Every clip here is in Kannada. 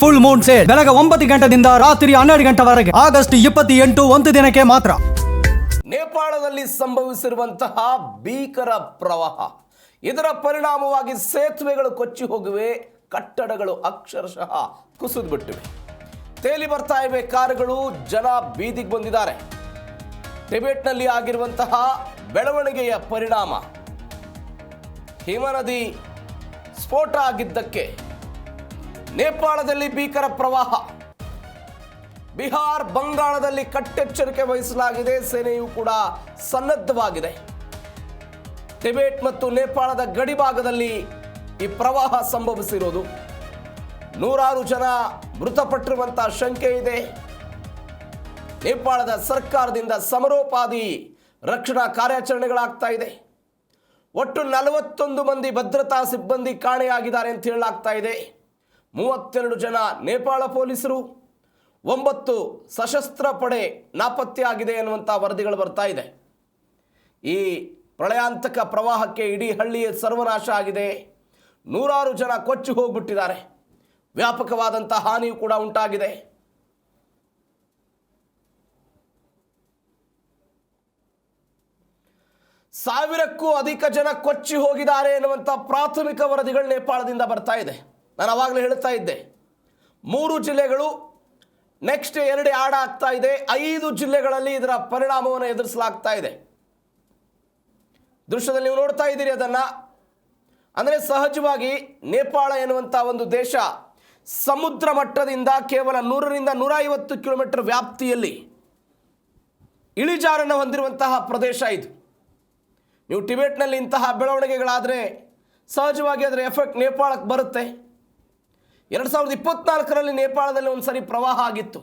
ಫುಲ್ ಮೂನ್ ಸೇಲ್ ಬೆಳಗ್ಗೆ 9 ಗಂಟೆಯಿಂದ ರಾತ್ರಿ 12 ಗಂಟೆವರೆಗೆ ಆಗಸ್ಟ್ 28 ಒಂದು ದಿನಕ್ಕೆ ಮಾತ್ರ. ನೇಪಾಳದಲ್ಲಿ ಸಂಭವಿಸಿರುವಂತಹ ಭೀಕರ ಪ್ರವಾಹ, ಇದರ ಪರಿಣಾಮವಾಗಿ ಸೇತುವೆಗಳು ಕೊಚ್ಚಿ ಹೋಗಿವೆ, ಕಟ್ಟಡಗಳು ಅಕ್ಷರಶಃ ಕುಸಿದು ಬಿಟ್ಟಿವೆ, ತೇಲಿ ಬರ್ತಾ ಇವೆ ಕಾರುಗಳು, ಜನ ಬೀದಿಗೆ ಬಂದಿದ್ದಾರೆ. ಟಿಬೆಟ್ನಲ್ಲಿ ಆಗಿರುವಂತಹ ಬೆಳವಣಿಗೆಯ ಪರಿಣಾಮ, ಹಿಮನದಿ ಸ್ಫೋಟ ಆಗಿದ್ದಕ್ಕೆ ನೇಪಾಳದಲ್ಲಿ ಭೀಕರ ಪ್ರವಾಹ, ಬಿಹಾರ್ ಬಂಗಾಳದಲ್ಲಿ ಕಟ್ಟೆಚ್ಚರಿಕೆ ವಹಿಸಲಾಗಿದೆ, ಸೇನೆಯೂ ಕೂಡ ಸನ್ನದ್ಧವಾಗಿದೆ. ಟಿಬೆಟ್ ಮತ್ತು ನೇಪಾಳದ ಗಡಿಭಾಗದಲ್ಲಿ ಈ ಪ್ರವಾಹ ಸಂಭವಿಸಿರೋದು, ನೂರಾರು ಜನ ಮೃತಪಟ್ಟಿರುವಂತಹ ಶಂಕೆ ಇದೆ. ನೇಪಾಳದ ಸರ್ಕಾರದಿಂದ ಸಮರೋಪಾದಿ ರಕ್ಷಣಾ ಕಾರ್ಯಾಚರಣೆಗಳಾಗ್ತಾ ಇದೆ. ಒಟ್ಟು 41 ಮಂದಿ ಭದ್ರತಾ ಸಿಬ್ಬಂದಿ ಕಾಣೆಯಾಗಿದ್ದಾರೆ ಅಂತ ಹೇಳಲಾಗ್ತಾ ಇದೆ. 32 ಜನ ನೇಪಾಳ ಪೊಲೀಸರು, 9 ಸಶಸ್ತ್ರ ಪಡೆ ನಾಪತ್ತೆಯಾಗಿದೆ ಎನ್ನುವಂಥ ವರದಿಗಳು ಬರ್ತಾ ಇದೆ. ಈ ಪ್ರಳಯಾಂತಕ ಪ್ರವಾಹಕ್ಕೆ ಇಡೀ ಹಳ್ಳಿಯ ಸರ್ವನಾಶ ಆಗಿದೆ, ನೂರಾರು ಜನ ಕೊಚ್ಚಿ ಹೋಗ್ಬಿಟ್ಟಿದ್ದಾರೆ, ವ್ಯಾಪಕವಾದಂಥ ಹಾನಿಯೂ ಕೂಡ ಉಂಟಾಗಿದೆ. ಸಾವಿರಕ್ಕೂ ಅಧಿಕ ಜನ ಕೊಚ್ಚಿ ಹೋಗಿದ್ದಾರೆ ಎನ್ನುವಂಥ ಪ್ರಾಥಮಿಕ ವರದಿಗಳು ನೇಪಾಳದಿಂದ ಬರ್ತಾ ಇದೆ. ನಾನು ಆವಾಗಲೇ ಹೇಳ್ತಾ ಇದ್ದೆ, 3 ಜಿಲ್ಲೆಗಳು ನೆಕ್ಸ್ಟ್ 2 ಆಡ್ ಆಗ್ತಾ ಇದೆ, 5 ಜಿಲ್ಲೆಗಳಲ್ಲಿ ಇದರ ಪರಿಣಾಮವನ್ನು ಎದುರಿಸಲಾಗ್ತಾ ಇದೆ. ದೃಶ್ಯದಲ್ಲಿ ನೀವು ನೋಡ್ತಾ ಇದ್ದೀರಿ ಅದನ್ನು. ಅಂದರೆ ಸಹಜವಾಗಿ ನೇಪಾಳ ಎನ್ನುವಂಥ ಒಂದು ದೇಶ ಸಮುದ್ರ ಮಟ್ಟದಿಂದ ಕೇವಲ 100ರಿಂದ 150 ಕಿಲೋಮೀಟರ್ ವ್ಯಾಪ್ತಿಯಲ್ಲಿ ಇಳಿಜಾರನ್ನು ಹೊಂದಿರುವಂತಹ ಪ್ರದೇಶ ಇದು. ನೀವು ಟಿಬೆಟ್ನಲ್ಲಿ ಇಂತಹ ಬೆಳವಣಿಗೆಗಳಾದರೆ ಸಹಜವಾಗಿ ಅದರ ಎಫೆಕ್ಟ್ ನೇಪಾಳಕ್ಕೆ ಬರುತ್ತೆ. 2024ರಲ್ಲಿ ನೇಪಾಳದಲ್ಲಿ ಒಂದು ಸರಿ ಪ್ರವಾಹ ಆಗಿತ್ತು,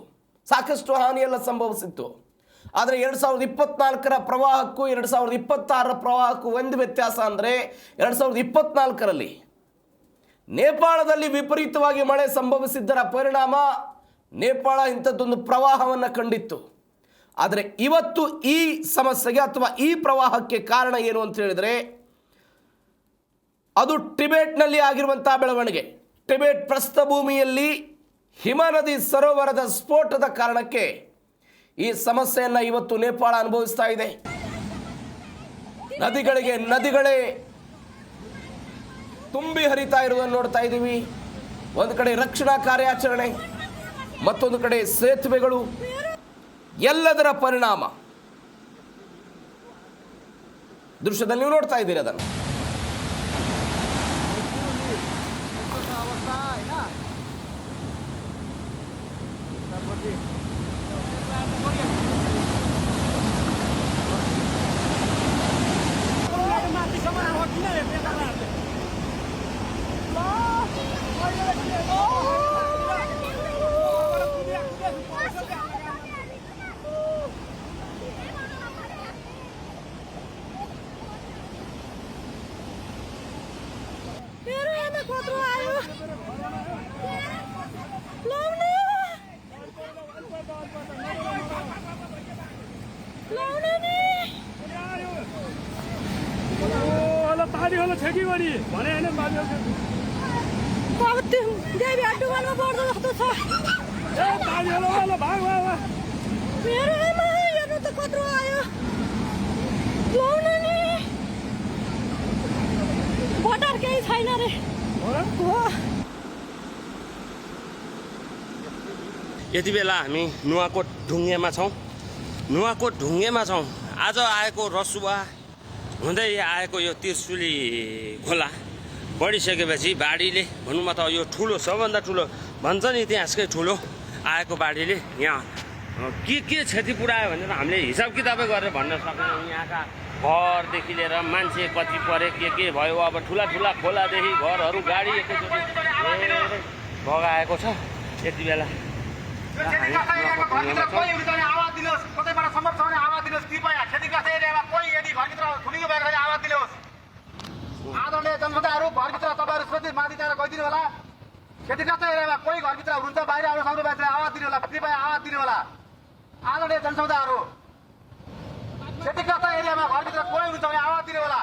ಸಾಕಷ್ಟು ಹಾನಿಯೆಲ್ಲ ಸಂಭವಿಸಿತ್ತು. ಆದರೆ 2024ರ ಪ್ರವಾಹಕ್ಕೂ 2026ರ ಪ್ರವಾಹಕ್ಕೂ ಒಂದು ವ್ಯತ್ಯಾಸ ಅಂದರೆ 2024ರಲ್ಲಿ ನೇಪಾಳದಲ್ಲಿ ವಿಪರೀತವಾಗಿ ಮಳೆ ಸಂಭವಿಸಿದ್ದರ ಪರಿಣಾಮ ನೇಪಾಳ ಇಂಥದ್ದೊಂದು ಪ್ರವಾಹವನ್ನು ಕಂಡಿತ್ತು. ಆದರೆ ಇವತ್ತು ಈ ಸಮಸ್ಯೆಗೆ ಅಥವಾ ಈ ಪ್ರವಾಹಕ್ಕೆ ಕಾರಣ ಏನು ಅಂತ ಹೇಳಿದರೆ ಅದು ಟಿಬೆಟ್ನಲ್ಲಿ ಆಗಿರುವಂತಹ ಬೆಳವಣಿಗೆ. ಟಿಬೆಟ್ ಪ್ರಸ್ಥಭೂಮಿಯಲ್ಲಿ ಹಿಮನದಿ ಸರೋವರದ ಸ್ಫೋಟದ ಕಾರಣಕ್ಕೆ ಈ ಸಮಸ್ಯೆಯನ್ನು ಇವತ್ತು ನೇಪಾಳ ಅನುಭವಿಸ್ತಾ ಇದೆ. ನದಿಗಳೇ ತುಂಬಿ ಹರಿತಾ ಇರುವುದನ್ನು ನೋಡ್ತಾ ಇದ್ದೀವಿ. ಒಂದು ಕಡೆ ರಕ್ಷಣಾ ಕಾರ್ಯಾಚರಣೆ, ಮತ್ತೊಂದು ಕಡೆ ಸೇತುವೆಗಳು, ಎಲ್ಲದರ ಪರಿಣಾಮ ದೃಶ್ಯದಲ್ಲಿ ನೀವು ನೋಡ್ತಾ ಇದ್ದೀರಿ ಅದನ್ನು. यति बेला हामी नुवाकोट ढुङ्गेमा छौँ। आज आएको रसुवा हुँदै आएको यो त्रिशुली खोला बढिसकेपछि बाढीले, भनौँ त यो ठुलो, सबभन्दा ठुलो भन्छ नि इतिहासकै ठुलो आएको बाढीले यहाँ के क्षति पुऱ्यायो भनेर हामीले हिसाब किताबै गरेर भन्न सक्दैनौँ। यहाँका घरदेखि लिएर मान्छे कति परे, के भयो, अब ठुला खोलादेखि घरहरू, गाडी एकैचोटि बगाएको छ। यति बेला आदरणीय जनसमुदायहरू, घरभित्र तपाईँहरू सुरक्षित माथितिर गइदिनु होला। क्षतिग्रस्त एरियामा कोही घरभित्र हुनुहुन्छ, बाहिर आउन सक्नुभएको छैन, आवाज दिनु होला, कृपया आवाज दिनु होला। आदरणीय जनसमुदायहरू, क्षतिग्रस्त एरियामा घरभित्र कोही हुनुहुन्छ भने आवाज दिनु होला।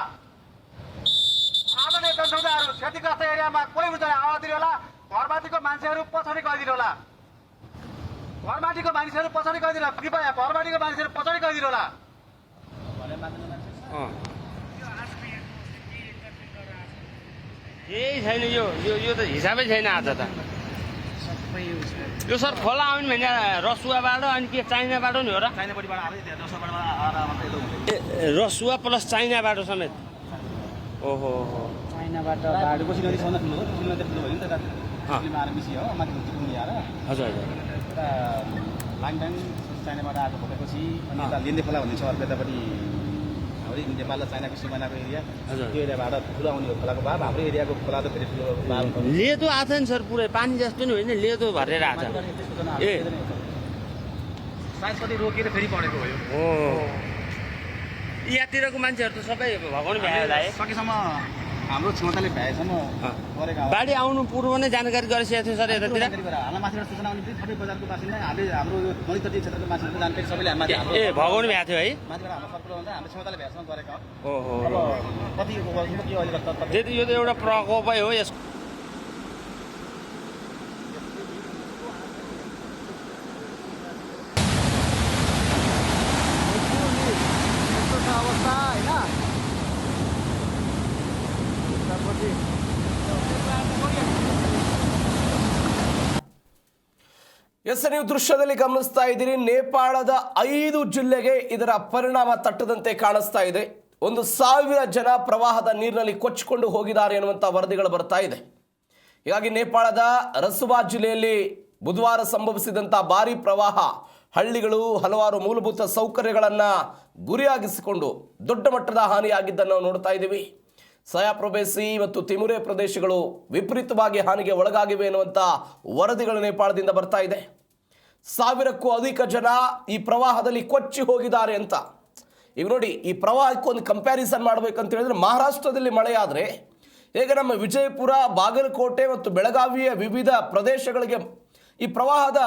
आदरणीय जनसमुदायहरू, क्षतिग्रस्त एरियामा कोही हुनुहुन्छ भने आवाज दिनु होला। घरमाथिको मान्छेहरू पछाडि गइदिनु होला घरमाथिको मानिसहरू पछाडि गइदिनु होला कृपया घरमाथिको मानिसहरू पछाडि गइदिनु होला यही छैन यो त हिसाबै छैन आज त यो सर खोला आउने भने रसुवाबाट अनि के चाइनाबाट नि हो र चाइनापट्टिबाट आउँदै थियो दोस्रोबाट आएर मात्रै यता हुँदै रसुवा प्लस चाइनाबाट समेत ओहो चाइनाबाट बाटो कोसी नदीसम्म ठुलो हो ठुलो नदी ठुलो भयो नि त त्यसले आएर मिसियो हो माथि पुग्नु आएर हजुर हजुर यता लाङटाङ चाइनाबाट आएको भएपछि अनि यता लेन्दे खोला भन्ने छ अर्को यतापट्टि हाम्रो नेपाल र चाइनाको सिमानाको एरिया हजुर। त्यो एरियाबाट ठुलो आउने हो खोलाको भाव हाम्रो एरियाको खोला त फेरि ठुलो भाव लेदो आएको नि सर पुरै पानी जस्तो नि होइन लेदो भरेर आएको ए सायद कति रोकेर फेरि पढेको भयो हो यहाँतिरको मान्छेहरू त सबै भगाउनु भ्यायो होला है सकेसम्म हाम्रो क्षमताले भ्याएसम्म गरेका हो। बाढी आउनु पूर्व नै जानकारी गरिसकेको थियो सर यतातिर हामीलाई माथिबाट सूचना आउने बित्तिकै सबै बजारको बासिन्दा हामीले हाम्रो यो नदीतटीय क्षेत्रको मान्छेहरूको जानकारी सबैले माथि हाम्रो ए भगाउनु भएको थियो है माथिबाट हाम्रो सर्कुलर हुन्छ हाम्रो क्षमताले भ्याएसम्म गरेका हो ओहो अब कति के अहिले त्यति यो त एउटा प्रकोपै हो यसको अवस्था होइन ಎಸ್ ನೀವು ದೃಶ್ಯದಲ್ಲಿ ಗಮನಿಸ್ತಾ ಇದ್ದೀರಿ ನೇಪಾಳದ 5 ಜಿಲ್ಲೆಗೆ ಇದರ ಪರಿಣಾಮ ತಟ್ಟದಂತೆ ಕಾಣಿಸ್ತಾ ಇದೆ 1,000 ಜನ ಪ್ರವಾಹದ ನೀರಿನಲ್ಲಿ ಕೊಚ್ಚಿಕೊಂಡು ಹೋಗಿದ್ದಾರೆ ಎನ್ನುವಂಥ ವರದಿಗಳು ಬರ್ತಾ ಇದೆ ಹೀಗಾಗಿ ನೇಪಾಳದ ರಸುವಾ ಜಿಲ್ಲೆಯಲ್ಲಿ ಬುಧವಾರ ಸಂಭವಿಸಿದಂಥ ಭಾರೀ ಪ್ರವಾಹ ಹಳ್ಳಿಗಳು ಹಲವಾರು ಮೂಲಭೂತ ಸೌಕರ್ಯಗಳನ್ನು ಗುರಿಯಾಗಿಸಿಕೊಂಡು ದೊಡ್ಡ ಮಟ್ಟದ ಹಾನಿಯಾಗಿದ್ದನ್ನು ನಾವು ನೋಡ್ತಾ ಇದ್ದೀವಿ ಸಯಾಪ್ರೊಬೇಸಿ ಮತ್ತು ತಿಮುರೆ ಪ್ರದೇಶಗಳು ವಿಪರೀತವಾಗಿ ಹಾನಿಗೆ ಒಳಗಾಗಿವೆ ಎನ್ನುವಂಥ ವರದಿಗಳು ನೇಪಾಳದಿಂದ ಬರ್ತಾ ಇದೆ 1000ಕ್ಕೂ ಅಧಿಕ ಜನ ಈ ಪ್ರವಾಹದಲ್ಲಿ ಕೊಚ್ಚಿ ಹೋಗಿದ್ದಾರೆ ಅಂತ ಈಗ ನೋಡಿ ಈ ಪ್ರವಾಹಕ್ಕೆ ಒಂದು ಕಂಪ್ಯಾರಿಸನ್ ಮಾಡಬೇಕಂತ ಹೇಳಿದ್ರೆ ಮಹಾರಾಷ್ಟ್ರದಲ್ಲಿ ಮಳೆಯಾದರೆ ಹೇಗೆ ನಮ್ಮ ವಿಜಯಪುರ ಬಾಗಲಕೋಟೆ ಮತ್ತು ಬೆಳಗಾವಿಯ ವಿವಿಧ ಪ್ರದೇಶಗಳಿಗೆ ಈ ಪ್ರವಾಹದ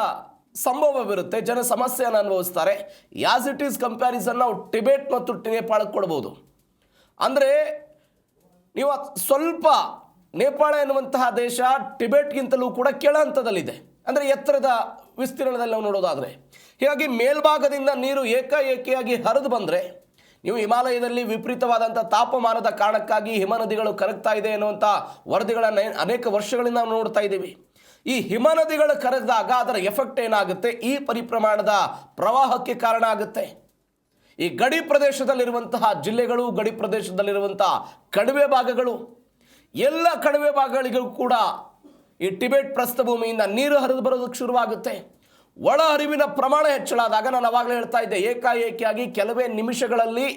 ಸಂಭವವಿರುತ್ತೆ ಜನ ಸಮಸ್ಯೆಯನ್ನು ಅನುಭವಿಸ್ತಾರೆ ಯಾಸ್ ಇಟ್ ಈಸ್ ಕಂಪ್ಯಾರಿಸನ್ ನಾವು ಟಿಬೆಟ್ ಮತ್ತು ನೇಪಾಳಕ್ಕೆ ಕೊಡ್ಬೋದು ಅಂದರೆ ನೀವು ಸ್ವಲ್ಪ ನೇಪಾಳ ಎನ್ನುವಂತಹ ದೇಶ ಟಿಬೆಟ್ಗಿಂತಲೂ ಕೂಡ ಕೆಳ ಹಂತದಲ್ಲಿದೆ ಅಂದರೆ ಎತ್ತರದ ವಿಸ್ತೀರ್ಣದಲ್ಲಿ ನಾವು ನೋಡೋದಾದರೆ ಹೀಗಾಗಿ ಮೇಲ್ಭಾಗದಿಂದ ನೀರು ಏಕಾಏಕಿಯಾಗಿ ಹರಿದು ಬಂದರೆ ನೀವು ಹಿಮಾಲಯದಲ್ಲಿ ವಿಪರೀತವಾದಂಥ ತಾಪಮಾನದ ಕಾರಣಕ್ಕಾಗಿ ಹಿಮನದಿಗಳು ಕರಗ್ತಾ ಇದೆ ಎನ್ನುವಂಥ ವರದಿಗಳನ್ನು ಅನೇಕ ವರ್ಷಗಳಿಂದ ನಾವು ನೋಡ್ತಾ ಇದ್ದೀವಿ ಈ ಹಿಮನದಿಗಳು ಕರಗಿದಾಗ ಅದರ ಎಫೆಕ್ಟ್ ಏನಾಗುತ್ತೆ ಈ ಪರಿಪ್ರಮಾಣದ ಪ್ರವಾಹಕ್ಕೆ ಕಾರಣ ಆಗುತ್ತೆ ಈ ಗಡಿ ಪ್ರದೇಶದಲ್ಲಿರುವಂತಹ ಜಿಲ್ಲೆಗಳು ಗಡಿ ಪ್ರದೇಶದಲ್ಲಿರುವಂತಹ ಕಣಿವೆ ಭಾಗಗಳು ಎಲ್ಲ ಕಣಿವೆ ಭಾಗಗಳಿಗೂ ಕೂಡ ಈ ಟಿಬೆಟ್ ಪ್ರಸ್ಥಭೂಮಿಯಿಂದ ನೀರು ಹರಿದು ಬರೋದಕ್ಕೆ ಶುರುವಾಗುತ್ತೆ ಒಳ ಹರಿವಿನ ಪ್ರಮಾಣ ಹೆಚ್ಚಳಾದಾಗ ನಾನು ಅವಾಗಲೇ ಹೇಳ್ತಾ ಇದ್ದೆ ಏಕಾಏಕಿಯಾಗಿ ಕೆಲವೇ ನಿಮಿಷಗಳಲ್ಲಿ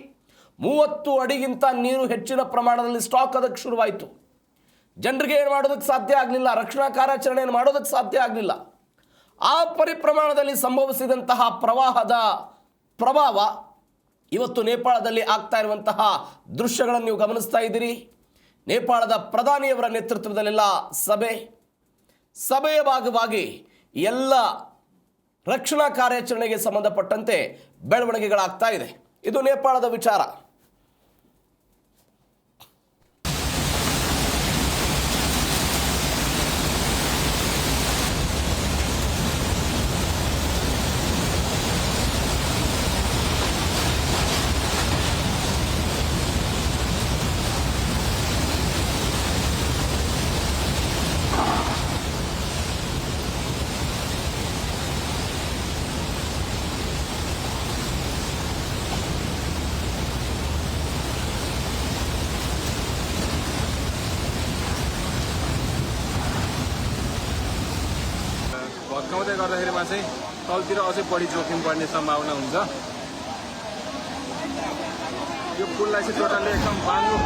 30 ಅಡಿಗಿಂತ ನೀರು ಹೆಚ್ಚಿನ ಪ್ರಮಾಣದಲ್ಲಿ ಸ್ಟಾಕ್ ಆಗೋದಕ್ಕೆ ಶುರುವಾಯಿತು ಜನರಿಗೆ ಏನು ಮಾಡೋದಕ್ಕೆ ಸಾಧ್ಯ ಆಗಲಿಲ್ಲ ರಕ್ಷಣಾ ಕಾರ್ಯಾಚರಣೆಯನ್ನು ಮಾಡೋದಕ್ಕೆ ಸಾಧ್ಯ ಆಗಲಿಲ್ಲ ಆ ಪರಿಪ್ರಮಾಣದಲ್ಲಿ ಸಂಭವಿಸಿದಂತಹ ಪ್ರವಾಹದ ಪ್ರಭಾವ ಇವತ್ತು ನೇಪಾಳದಲ್ಲಿ ಆಗ್ತಾ ಇರುವಂತಹ ದೃಶ್ಯಗಳನ್ನು ನೀವು ಗಮನಿಸ್ತಾ ಇದ್ದೀರಿ ನೇಪಾಳದ ಪ್ರಧಾನಿಯವರ ನೇತೃತ್ವದಲ್ಲೆಲ್ಲ ಸಭೆಯ ಭಾಗವಾಗಿ ಎಲ್ಲ ರಕ್ಷಣಾ ಕಾರ್ಯಾಚರಣೆಗೆ ಸಂಬಂಧಪಟ್ಟಂತೆ ಬೆಳವಣಿಗೆಗಳಾಗ್ತಾ ಇದೆ ಇದು ನೇಪಾಳದ ವಿಚಾರ भत्काउँदै गर्दाखेरिमा चाहिँ तलतिर अझै बढी जोखिम बढ्ने सम्भावना हुन्छ यो पुललाई चाहिँ टोटल्ली एकदम बाङ्गो